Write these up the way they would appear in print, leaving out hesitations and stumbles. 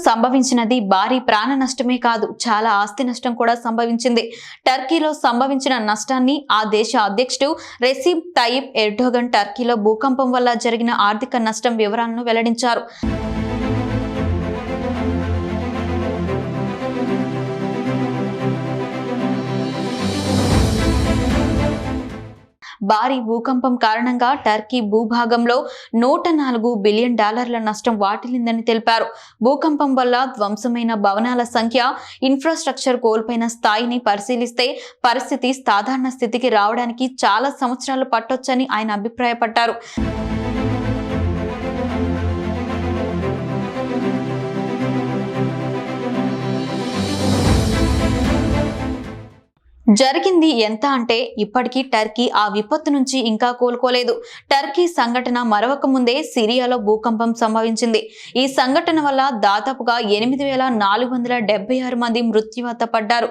సంభవించినది భారీ ప్రాణ నష్టమే కాదు, చాలా ఆస్తి నష్టం కూడా సంభవించింది. టర్కీలో సంభవించిన నష్టాన్ని ఆ దేశ అధ్యక్షుడు రెసిప్ తయ్యిప్ ఎర్డోగన్ టర్కీలో భూకంపం వల్ల జరిగిన ఆర్థిక నష్టం వివరాలను వెల్లడించారు. భారీ భూకంపం కారణంగా టర్కీ భూభాగంలో $104 బిలియన్ నష్టం వాటిల్లిందని తెలిపారు. భూకంపం వల్ల ధ్వంసమైన భవనాల సంఖ్య, ఇన్ఫ్రాస్ట్రక్చర్ కోల్పోయిన స్థాయిని పరిశీలిస్తే పరిస్థితి సాధారణ స్థితికి రావడానికి చాలా సంవత్సరాలు పట్టొచ్చని ఆయన అభిప్రాయపడ్డారు. జరిగింది ఎంత అంటే ఇప్పటికీ టర్కీ ఆ విపత్తు నుంచి ఇంకా కోలుకోలేదు. టర్కీ సంఘటన మరవక ముందే సిరియాలో భూకంపం సంభవించింది. ఈ సంఘటన వల్ల దాదాపుగా 8,476 మంది మృత్యువాత పడ్డారు.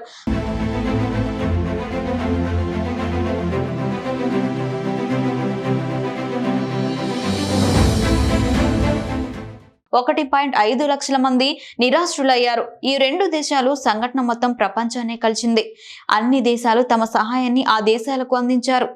1.5 లక్షల మంది నిరాశ్రులయ్యారు. ఈ రెండు దేశాలు సంఘటన మొత్తం ప్రపంచాన్నే కలిసింది. అన్ని దేశాలు తమ సహాయాన్ని ఆ దేశాలకు అందించారు.